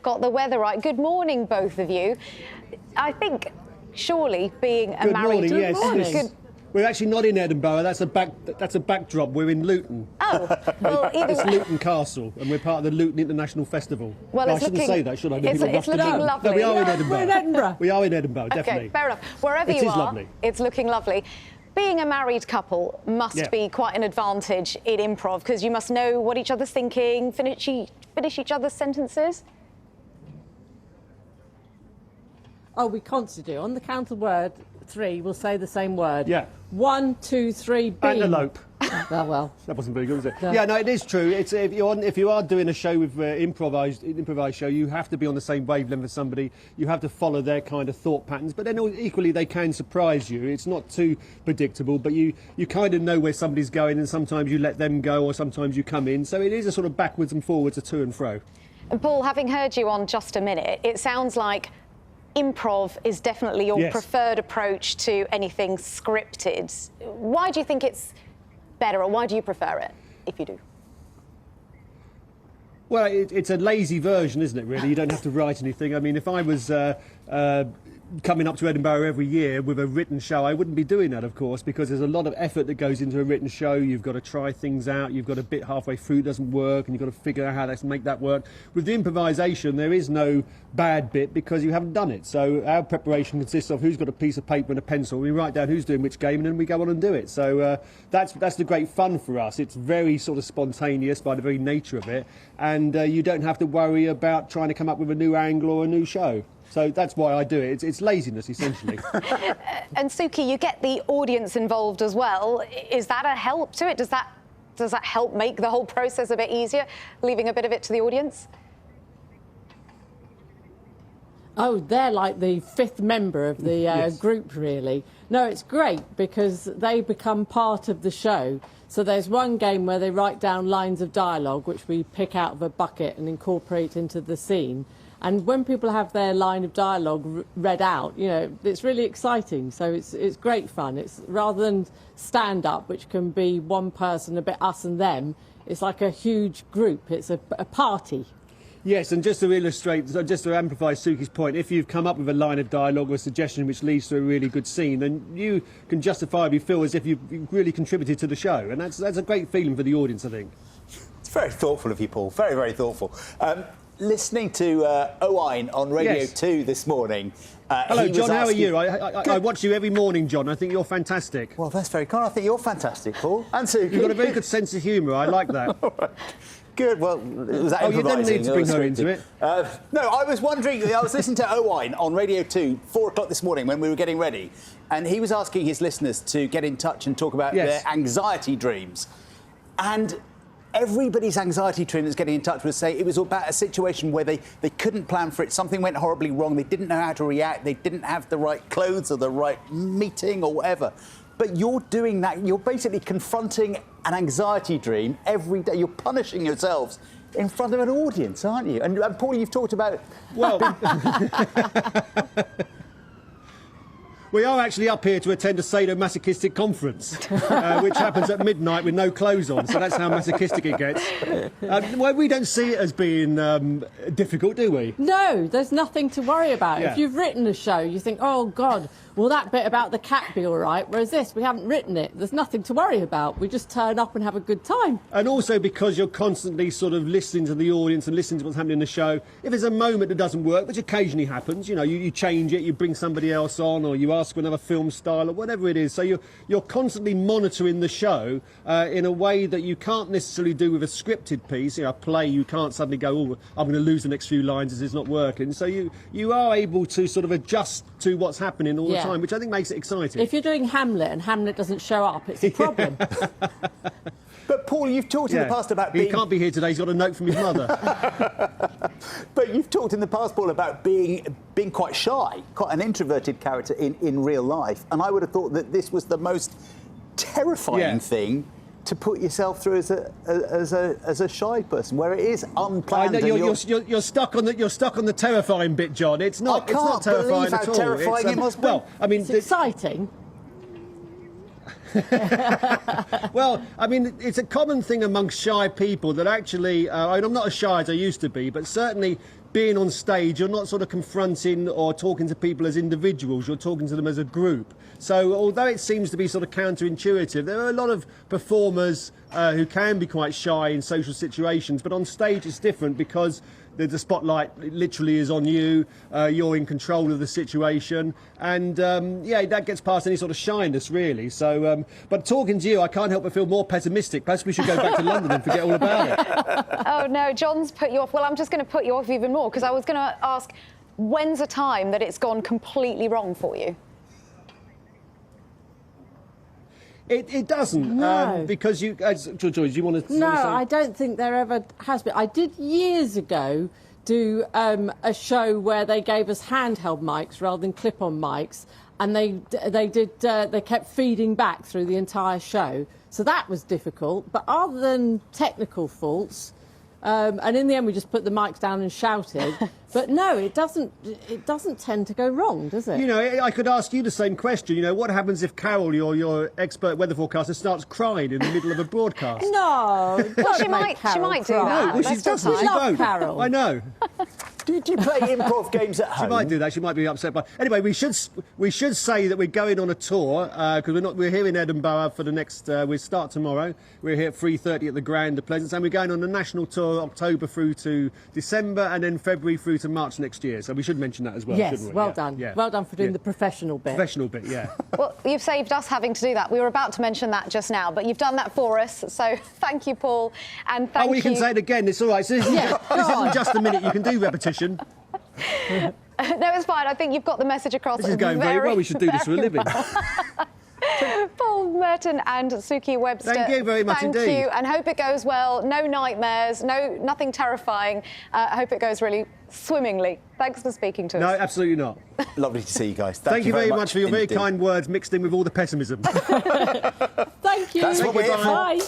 Got the weather right. Good morning, both of you. I think surely being a married... Good morning, yes. We're actually not in Edinburgh. That's a backdrop. We're in Luton. Oh, well, either it's Luton Castle, and we're part of the Luton International Festival. Well, I shouldn't say that, should I? It's looking lovely. No, we are in Edinburgh. We're in Edinburgh. We are in Edinburgh, definitely. Okay, fair enough. Wherever you are, lovely. It's looking lovely. Being a married couple must be quite an advantage in improv, because you must know what each other's thinking, finish each other's sentences. Oh, we constantly do. On the count of word 3, we'll say the same word. Yeah. 1, 2, 3, beam. Antelope. Oh, well. That wasn't very good, was it? No. Yeah, no, it is true. It's if you are doing a show with improvised show, you have to be on the same wavelength as somebody. You have to follow their kind of thought patterns. But then equally, they can surprise you. It's not too predictable, but you kind of know where somebody's going, and sometimes you let them go, or sometimes you come in. So it is a sort of backwards and forwards, a to and fro. And Paul, having heard you on Just a Minute, it sounds like improv is definitely your preferred approach to anything scripted. Why do you think it's better, or why do you prefer it, if you do? Well, it's a lazy version, isn't it, really? You don't have to write anything. I mean, if I was coming up to Edinburgh every year with a written show, I wouldn't be doing that, of course, because there's a lot of effort that goes into a written show. You've got to try things out. You've got a bit halfway through, it doesn't work, and you've got to figure out how to make that work. With the improvisation, there is no bad bit because you haven't done it. So our preparation consists of who's got a piece of paper and a pencil. We write down who's doing which game, and then we go on and do it. So that's the great fun for us. It's very sort of spontaneous by the very nature of it, and you don't have to worry about trying to come up with a new angle or a new show. So that's why I do it. It's laziness, essentially. And Suki, you get the audience involved as well. Is that a help to it? Does that help make the whole process a bit easier, leaving a bit of it to the audience? Oh, they're like the 5th member of the group, really. No, it's great because they become part of the show. So there's one game where they write down lines of dialogue, which we pick out of a bucket and incorporate into the scene. And when people have their line of dialogue read out, you know, it's really exciting. So it's great fun. It's rather than stand-up, which can be one person, a bit us and them, it's like a huge group. It's a party. Yes, and just to illustrate, just to amplify Suki's point, if you've come up with a line of dialogue or a suggestion which leads to a really good scene, then you can justifiably feel as if you've really contributed to the show. And that's a great feeling for the audience, I think. It's very thoughtful of you, Paul. Very, very thoughtful. Listening to Owain on Radio 2 this morning. Hello, John, how are you? I watch you every morning, John. I think you're fantastic. Well, that's very kind. I think you're fantastic, Paul. And Suki. You've got a very good sense of humour. I like that. Good. Well, was that you didn't need to bring her into it. No, I was wondering, I was listening to Owain on Radio 2, 4 o'clock this morning when we were getting ready, and he was asking his listeners to get in touch and talk about their anxiety dreams. And everybody's anxiety dream that's getting in touch would say it was about a situation where they couldn't plan for it, something went horribly wrong, they didn't know how to react, they didn't have the right clothes or the right meeting or whatever. But you're doing that, you're basically confronting an anxiety dream every day, you're punishing yourselves in front of an audience, aren't you? And Paul, you've talked about... Well... We are actually up here to attend a sadomasochistic conference, which happens at midnight with no clothes on, so that's how masochistic it gets. Well, we don't see it as being difficult, do we? No, there's nothing to worry about. If you've written a show, you think, oh, God, will that bit about the cat be all right? Whereas this, we haven't written it. There's nothing to worry about. We just turn up and have a good time. And also because you're constantly sort of listening to the audience and listening to what's happening in the show, if there's a moment that doesn't work, which occasionally happens, you know, you change it, you bring somebody else on, or you ask for another film style or whatever it is. So you're constantly monitoring the show in a way that you can't necessarily do with a scripted piece. You know, a play, you can't suddenly go, oh, I'm going to lose the next few lines as it's not working. So you are able to sort of adjust to what's happening all the time, which I think makes it exciting. If you're doing Hamlet and Hamlet doesn't show up, it's a problem. But Paul, you've talked in the past about being... He can't be here today, he's got a note from his mother. But you've talked in the past, Paul, about being quite shy, quite an introverted character in real life. And I would have thought that this was the most terrifying thing to put yourself through as a shy person, where it is unplanned. I know you're stuck on the terrifying bit, John. It's not. I can't it's not terrifying believe how at all. terrifying it must be. Well, I mean, it's exciting. Well, I mean, it's a common thing amongst shy people that actually, I'm not as shy as I used to be, but certainly being on stage, you're not sort of confronting or talking to people as individuals, you're talking to them as a group. So although it seems to be sort of counterintuitive, there are a lot of performers who can be quite shy in social situations, but on stage it's different because the spotlight literally is on you, you're in control of the situation, and yeah, that gets past any sort of shyness, really. So, but talking to you, I can't help but feel more pessimistic. Perhaps we should go back to London and forget all about it. Oh, no, John's put you off. Well, I'm just going to put you off even more, because I was going to ask, when's a time that it's gone completely wrong for you? It doesn't, No. because you... Joyce, you want to No, say? I don't think there ever has been. I did years ago do a show where they gave us handheld mics rather than clip-on mics, and they kept feeding back through the entire show. So that was difficult. But other than technical faults, and in the end we just put the mics down and shouted. But no, it doesn't tend to go wrong, does it? You know, I could ask you the same question. You know, what happens if Carol, your expert weather forecaster, starts crying in the middle of a broadcast? No, Well, she might do that. No, well, she That's doesn't. fine. She Love won't. Carol. I know. Do you play improv games at home? She might do that. She might be upset by. Anyway, we should say that we're going on a tour because we're here in Edinburgh for the next. We start tomorrow. We're here at 3:30 at the Grand, the Pleasance, and we're going on a national tour October through to December, and then February through to March next year. So we should mention that as well. Yes, shouldn't we? well Yeah. done. Yeah. Well done for doing Yeah. the professional bit. Professional bit, yeah. Well, you've saved us having to do that. We were about to mention that just now, but you've done that for us. So thank you, Paul, and thank you. Oh, well, you can say it again. It's all right. So this isn't just a minute. You can do repetition. No, it's fine. I think you've got the message across. This is going very well. We should do this for a living. Paul Merton and Suki Webster. Thank you very much indeed. Thank you, and hope it goes well. No nightmares, nothing terrifying. I hope it goes really swimmingly. Thanks for speaking to us. No, absolutely not. Lovely to see you guys. Thank you very much for your very kind words mixed in with all the pessimism. Thank you. That's what we're here for. Bye.